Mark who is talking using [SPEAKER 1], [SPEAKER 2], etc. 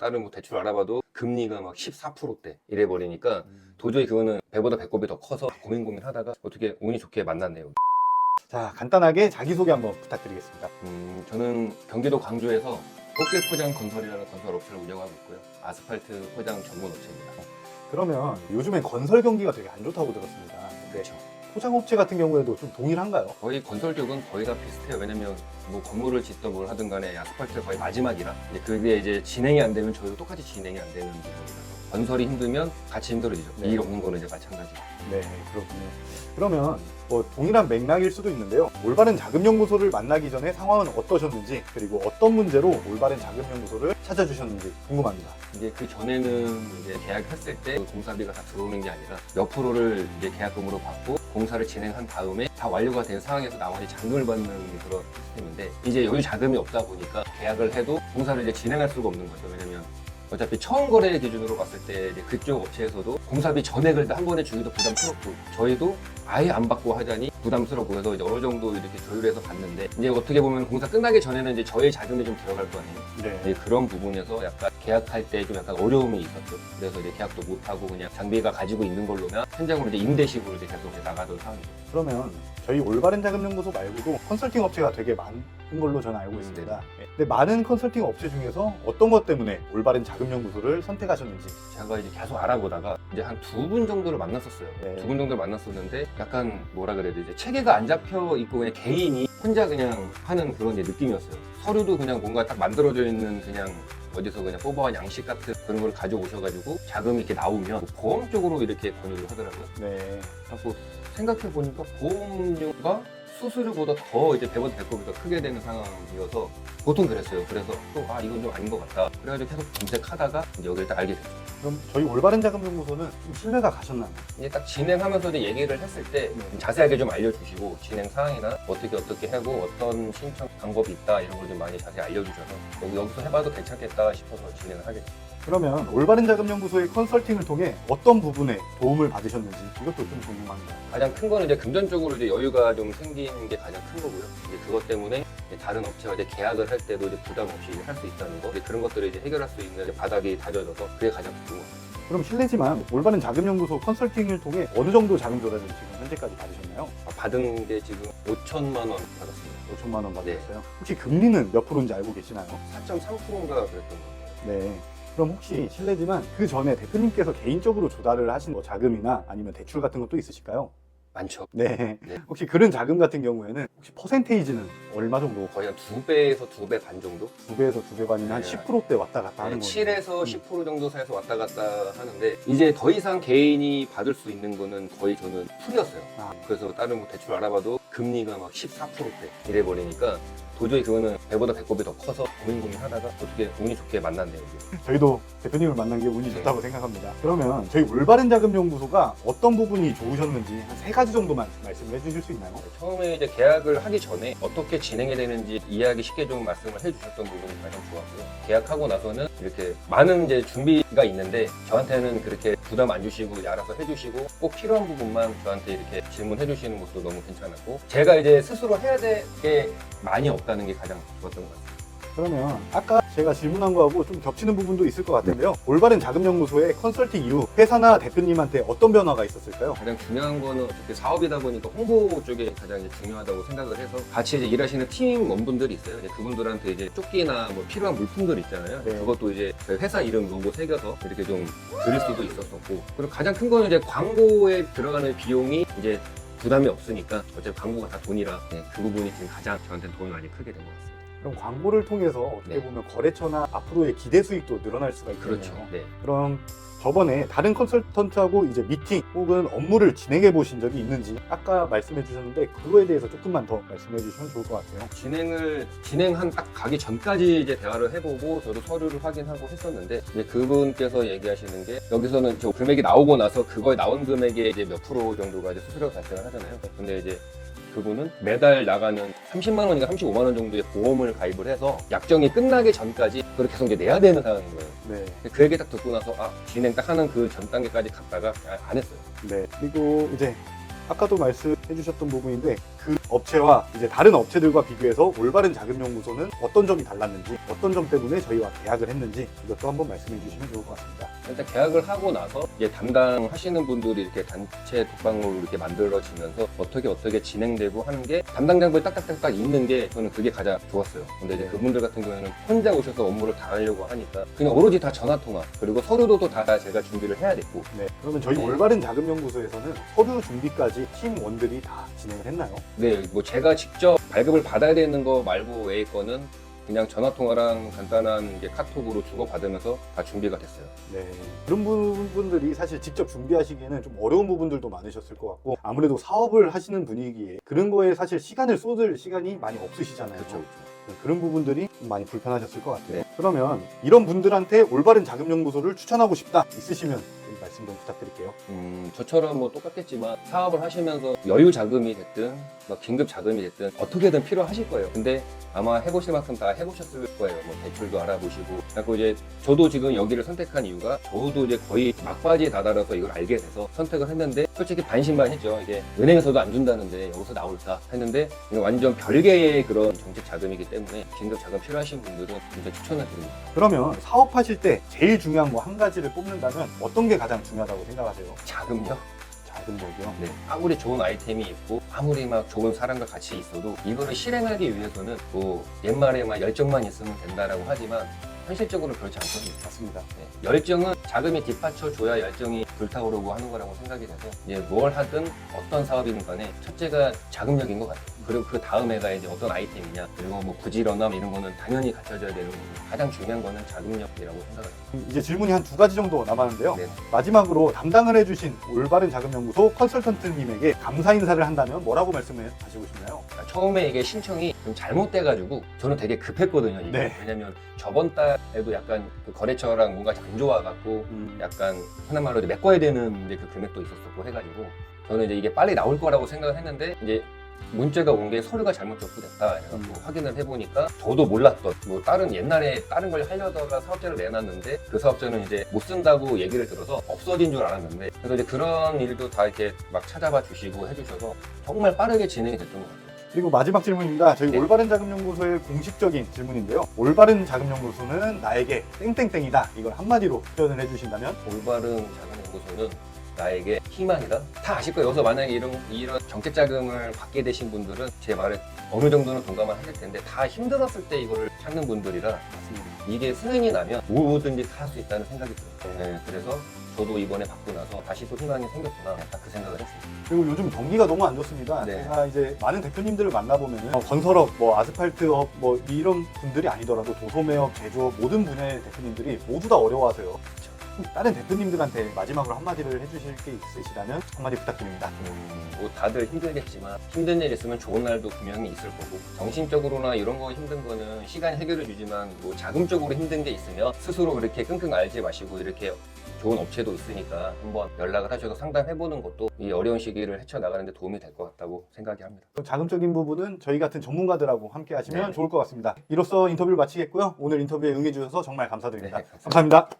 [SPEAKER 1] 다른 뭐 대출 알아봐도 금리가 막 14%대 이래 버리니까 도저히 그거는 배보다 배꼽이 더 커서 고민 하다가 어떻게 운이 좋게 만났네요.
[SPEAKER 2] 자, 간단하게 자기소개 한번 부탁드리겠습니다.
[SPEAKER 1] 저는 경기도 광주에서 꽃길 포장 건설이라는 건설 업체를 운영하고 있고요. 아스팔트 포장 전문 업체입니다.
[SPEAKER 2] 그러면 요즘엔 건설 경기가 되게 안 좋다고 들었습니다.
[SPEAKER 1] 그렇죠.
[SPEAKER 2] 포장업체 같은 경우에도 좀 동일한가요?
[SPEAKER 1] 거의 건설 쪽은 거의 다 비슷해요. 왜냐면 뭐 건물을 짓던 뭘 하든 간에 아스팔트가 거의 마지막이라 이제 그게 이제 진행이 안 되면 저희도 똑같이 진행이 안 되는 부분이라서 건설이 힘들면 같이 힘들어지죠.
[SPEAKER 2] 네.
[SPEAKER 1] 일 없는 거는 이제 마찬가지고.
[SPEAKER 2] 네, 그렇군요. 그러면 뭐 동일한 맥락일 수도 있는데요. 올바른 자금연구소를 만나기 전에 상황은 어떠셨는지, 그리고 어떤 문제로 올바른 자금연구소를 찾아주셨는지 궁금합니다.
[SPEAKER 1] 이제 그 전에는 이제 계약했을 때그 공사비가 다 들어오는 게 아니라 몇 프로를 이제 계약금으로 받고 공사를 진행한 다음에 다 완료가 된 상황에서 나머지 잔금을 받는 그런 시스템인데 이제 여유 자금이 없다 보니까 계약을 해도 공사를 이제 진행할 수가 없는 거죠. 왜냐면 어차피 처음 거래 기준으로 봤을 때 이제 그쪽 업체에서도 공사비 전액을 한 번에 주기도 부담스럽고 저희도 아예 안 받고 하자니 부담스럽고 해서 이제 어느 정도 이렇게 조율해서 갔는데 이제 어떻게 보면 공사 끝나기 전에는 이제 저희 자금이 좀 들어갈 거 아니에요.
[SPEAKER 2] 네.
[SPEAKER 1] 이제 그런 부분에서 약간 계약할 때 좀 약간 어려움이 있었죠. 그래서 이제 계약도 못 하고 그냥 장비가 가지고 있는 걸로면 현장으로 이제 임대식으로 이제 계속 이제 나가던 상황이죠.
[SPEAKER 2] 그러면 저희 올바른 자금연구소 말고도 컨설팅 업체가 되게 많은 걸로 저는 알고 있습니다. 네. 근데 많은 컨설팅 업체 중에서 어떤 것 때문에 올바른 자금연구소를 선택하셨는지.
[SPEAKER 1] 제가 이제 계속 알아보다가 이제 한 두 분 정도를 만났었어요.
[SPEAKER 2] 네.
[SPEAKER 1] 두 분 정도를 만났었는데 약간 뭐라 그래야 되지? 체계가 안 잡혀 있고 그냥 개인이 혼자 그냥 하는 그런 이제 느낌이었어요. 서류도 그냥 뭔가 딱 만들어져 있는 그냥 어디서 그냥 뽑아온 양식 같은 그런 걸 가져오셔가지고 자금이 이렇게 나오면 보험 쪽으로 이렇게 권유를 하더라고요.
[SPEAKER 2] 네.
[SPEAKER 1] 자꾸 생각해보니까 보험료가 수수료보다 더 이제 배보다 배꼽이 더 크게 되는 상황이어서 보통 그랬어요. 그래서 또 이건 좀 아닌 것 같다. 그래가지고 계속 검색하다가 이제 여기를 딱 알게 됐죠.
[SPEAKER 2] 그럼 저희 올바른 자금연구소는 좀 신뢰가 가셨나요?
[SPEAKER 1] 이제 딱 진행하면서 이제 얘기를 했을 때 자세하게 좀 알려주시고 진행 사항이나 어떻게 하고 어떤 신청 방법이 있다 이런 걸 좀 많이 자세히 알려주셔서 여기서 해봐도 괜찮겠다 싶어서 진행을 하게 됐죠.
[SPEAKER 2] 그러면 올바른 자금연구소의 컨설팅을 통해 어떤 부분에 도움을 받으셨는지 이것도 좀 궁금합니다.
[SPEAKER 1] 가장 큰 거는 이제 금전적으로 이제 여유가 좀 생기는 게 가장 큰 거고요. 이제 그것 때문에 이제 다른 업체와 이제 계약을 할 때도 이제 부담 없이 할 수 있다는 거, 이제 그런 것들을 이제 해결할 수 있는 이제 바닥이 다져져서 그게 가장 좋은 것 같아요.
[SPEAKER 2] 그럼 실례지만 올바른 자금연구소 컨설팅을 통해 어느 정도 자금 조달을 지금 현재까지 받으셨나요?
[SPEAKER 1] 받은 게 지금 5천만 원 받았습니다.
[SPEAKER 2] 5천만 원 받으셨어요? 혹시 금리는 몇 프로인지 알고 계시나요?
[SPEAKER 1] 4.3%인가 그랬던 것 같아요.
[SPEAKER 2] 네. 그럼 혹시 실례지만 그 전에 대표님께서 개인적으로 조달을 하신 뭐 자금이나 아니면 대출 같은 것도 있으실까요?
[SPEAKER 1] 많죠.
[SPEAKER 2] 네.
[SPEAKER 1] 네.
[SPEAKER 2] 혹시 그런 자금 같은 경우에는 혹시 퍼센테이지는 얼마 정도?
[SPEAKER 1] 거의 한 2배에서 2배 반 정도?
[SPEAKER 2] 2배에서 2배 반이나 한
[SPEAKER 1] 네.
[SPEAKER 2] 10%대 왔다 갔다 하는 거예요.
[SPEAKER 1] 7에서 10% 정도 사이에서 왔다 갔다 하는데 이제 더 이상 개인이 받을 수 있는 거는 거의 저는 풀이었어요.
[SPEAKER 2] 아.
[SPEAKER 1] 그래서 다른 뭐 대출 알아봐도 금리가 막 14%대 이래 버리니까 도저히 그거는 배보다 배꼽이 더 커서 고민 하다가 어떻게 운이 좋게 만났네요.
[SPEAKER 2] 저희도 대표님을 만난 게 운이 좋다고 생각합니다. 그러면 저희 올바른 자금 연구소가 어떤 부분이 좋으셨는지 한 3가지 정도만 말씀을 해주실 수 있나요?
[SPEAKER 1] 처음에 이제 계약을 하기 전에 어떻게 진행이 되는지 이해하기 쉽게 좀 말씀을 해주셨던 부분이 가장 좋았고요. 계약하고 나서는 이렇게 많은 이제 준비가 있는데 저한테는 그렇게 부담 안 주시고 이제 알아서 해주시고 꼭 필요한 부분만 저한테 이렇게 질문해 주시는 것도 너무 괜찮았고 제가 이제 스스로 해야 될 게 많이 없다는 게 가장 좋았던 것 같아요.
[SPEAKER 2] 그러면 아까 제가 질문한 거하고 좀 겹치는 부분도 있을 것 같은데요. 올바른 자금 연구소의 컨설팅 이후 회사나 대표님한테 어떤 변화가 있었을까요?
[SPEAKER 1] 가장 중요한 거는 어떻게 사업이다 보니까 홍보 쪽에 가장 이제 중요하다고 생각을 해서 같이 이제 일하시는 팀원분들이 있어요. 이제 그분들한테 이제 조끼나 뭐 필요한 물품들 있잖아요.
[SPEAKER 2] 네.
[SPEAKER 1] 그것도 이제 저희 회사 이름 로고 새겨서 이렇게 좀 드릴 수도 있었었고 그리고 가장 큰 거는 이제 광고에 들어가는 비용이 이제 부담이 없으니까 어차피 광고가 다 돈이라 그 부분이 지금 가장 저한테는 도움이 많이 크게 된 것 같습니다.
[SPEAKER 2] 그럼 광고를 통해서 어떻게
[SPEAKER 1] 네.
[SPEAKER 2] 보면 거래처나 앞으로의 기대 수익도 늘어날 수가 있겠네요.
[SPEAKER 1] 그렇죠. 네.
[SPEAKER 2] 그럼 저번에 다른 컨설턴트하고 이제 미팅 혹은 업무를 진행해 보신 적이 있는지 아까 말씀해 주셨는데 그거에 대해서 조금만 더 말씀해 주시면 좋을 것 같아요.
[SPEAKER 1] 진행한 딱 가기 전까지 이제 대화를 해보고 저도 서류를 확인하고 했었는데 이제 그분께서 얘기하시는 게 여기서는 저 금액이 나오고 나서 그거에 나온 금액의 이제 몇 프로 정도가 이제 수수료가 발생을 하잖아요. 근데 이제 그분은 매달 나가는 30만 원인가 35만 원 정도의 보험을 가입을 해서 약정이 끝나기 전까지 그걸 계속 이제 내야 되는 상황인 거예요.
[SPEAKER 2] 네.
[SPEAKER 1] 그 얘기 딱 듣고 나서 진행 딱 하는 그 전 단계까지 갔다가 안 했어요.
[SPEAKER 2] 네. 그리고 이제 아까도 말씀해 해주셨던 부분인데 그 업체와 이제 다른 업체들과 비교해서 올바른 자금연구소는 어떤 점이 달랐는지, 어떤 점 때문에 저희와 계약을 했는지 이것도 한번 말씀해 주시면 좋을 것 같습니다.
[SPEAKER 1] 일단 계약을 하고 나서 이제 담당하시는 분들이 이렇게 단체 독방으로 이렇게 만들어지면서 어떻게 진행되고 하는 게 담당자분이 딱딱딱딱 있는 게 저는 그게 가장 좋았어요. 근데 이제 그분들 같은 경우에는 혼자 오셔서 업무를 다 하려고 하니까 그냥 오로지 다 전화 통화, 그리고 서류도 다 제가 준비를 해야 됐고.
[SPEAKER 2] 네, 그러면 저희
[SPEAKER 1] 네.
[SPEAKER 2] 올바른 자금연구소에서는 서류 준비까지 팀원들이 다 진행을 했나요?
[SPEAKER 1] 네, 뭐 제가 직접 발급을 받아야 되는 거 말고 외의 거는 그냥 전화 통화랑 간단한 이제 카톡으로 주고받으면서 다 준비가 됐어요.
[SPEAKER 2] 네, 그런 부분들이 사실 직접 준비하시기에는 좀 어려운 부분들도 많으셨을 것 같고, 아무래도 사업을 하시는 분위기에 그런 거에 사실 시간을 쏟을 시간이 많이 없으시잖아요.
[SPEAKER 1] 그렇죠.
[SPEAKER 2] 그런 부분들이 좀 많이 불편하셨을 것 같아요.
[SPEAKER 1] 네.
[SPEAKER 2] 그러면 이런 분들한테 올바른 자금연구소를 추천하고 싶다 있으시면 말씀 좀 부탁드릴게요.
[SPEAKER 1] 저처럼 뭐 똑같겠지만 사업을 하시면서 여유 자금이 됐든 뭐 긴급 자금이 됐든 어떻게든 필요하실 거예요. 근데 아마 해보실 만큼 다 해보셨을 거예요. 뭐 대출도 알아보시고. 그리고 이제 저도 지금 여기를 선택한 이유가 저도 이제 거의 막바지에 다다라서 이걸 알게 돼서 선택을 했는데 솔직히 반신반했죠. 이게 은행에서도 안 준다는데 여기서 나올까 했는데 이건 완전 별개의 그런 정책 자금이기 때문에 긴급 자금 필요하신 분들은 진짜 추천을 드립니다.
[SPEAKER 2] 그러면 사업하실 때 제일 중요한 거 한 가지를 뽑는다면 어떤 게 가장 중요하다고 생각하세요?
[SPEAKER 1] 자금요?
[SPEAKER 2] 작은 거고요.
[SPEAKER 1] 네. 아무리 좋은 아이템이 있고 아무리 막 좋은 사람과 같이 있어도 이거를 실행하기 위해서는 뭐 옛말에 막 열정만 있으면 된다라고 하지만 현실적으로 그렇지 않거든요.
[SPEAKER 2] 맞습니다.
[SPEAKER 1] 네. 열정은 자금이 뒷받쳐줘야 열정이 불타오르고 하는 거라고 생각이 돼서 이제 뭘 하든 어떤 사업이든 간에 첫째가 자금력인 것 같아요. 그리고 그 다음에가 이제 어떤 아이템이냐, 그리고 뭐 부지런함 이런 거는 당연히 갖춰져야 되는 거고 가장 중요한 거는 자금력이라고 생각을 해요.
[SPEAKER 2] 이제 질문이 한 두 가지 정도 남았는데요.
[SPEAKER 1] 네.
[SPEAKER 2] 마지막으로 담당을 해주신 올바른 자금연구소 컨설턴트님에게 감사 인사를 한다면 뭐라고 말씀을 하시고 싶나요?
[SPEAKER 1] 처음에 이게 신청이 좀 잘못돼가지고 저는 되게 급했거든요. 이게.
[SPEAKER 2] 네.
[SPEAKER 1] 왜냐면 저번 달에도 약간 그 거래처랑 뭔가 안 좋아갖고 약간 흔한 말로 이제 메꿔야 되는 이제 그 금액도 있었었고 해가지고 저는 이제 이게 빨리 나올 거라고 생각을 했는데 이제 문자가 온 게 서류가 잘못 접수됐다 해갖고 확인을 해보니까 저도 몰랐던 뭐 다른 옛날에 다른 걸 하려다가 사업자를 내놨는데 그 사업자는 이제 못 쓴다고 얘기를 들어서 없어진 줄 알았는데 그래서 이제 그런 일도 다 이렇게 막 찾아봐 주시고 해주셔서 정말 빠르게 진행이 됐던 것 같아요.
[SPEAKER 2] 그리고 마지막 질문입니다. 저희
[SPEAKER 1] 네.
[SPEAKER 2] 올바른 자금연구소의 공식적인 질문인데요. 올바른 자금연구소는 나에게 땡땡땡이다. 이걸 한마디로 표현을 해주신다면?
[SPEAKER 1] 올바른 자금연구소는 나에게 희망이다. 다 아실 거예요. 여기서 만약에 이런 정책 자금을 받게 되신 분들은 제 말에 어느 정도는 동감을 하실 텐데 다 힘들었을 때 이거를 찾는 분들이라
[SPEAKER 2] 맞습니다.
[SPEAKER 1] 이게 수행이 나면 뭐든지 다 할 수 있다는 생각이 들어요. 네, 그래서 저도 이번에 받고 나서 다시 또 희망이 생겼구나 딱 그 생각을 했습니다.
[SPEAKER 2] 그리고 요즘 경기가 너무 안 좋습니다.
[SPEAKER 1] 네.
[SPEAKER 2] 제가 이제 많은 대표님들을 만나보면 건설업, 뭐 아스팔트업, 뭐 이런 분들이 아니더라도 도소매업, 제조업 모든 분야의 대표님들이 모두 다 어려워하세요. 다른 대표님들한테 마지막으로 한마디를 해주실 게 있으시다면 한마디 부탁드립니다.
[SPEAKER 1] 뭐 다들 힘들겠지만 힘든 일 있으면 좋은 날도 분명히 있을 거고 정신적으로나 이런 거 힘든 거는 시간이 해결해 주지만 뭐 자금적으로 힘든 게 있으면 스스로 그렇게 끙끙 앓지 마시고 이렇게 좋은 업체도 있으니까 한번 연락을 하셔서 상담해보는 것도 이 어려운 시기를 헤쳐나가는 데 도움이 될 것 같다고 생각이 합니다.
[SPEAKER 2] 자금적인 부분은 저희 같은 전문가들하고 함께 하시면
[SPEAKER 1] 네.
[SPEAKER 2] 좋을 것 같습니다. 이로써 인터뷰를 마치겠고요. 오늘 인터뷰에 응해주셔서 정말 감사드립니다.
[SPEAKER 1] 네, 감사합니다.
[SPEAKER 2] 감사합니다.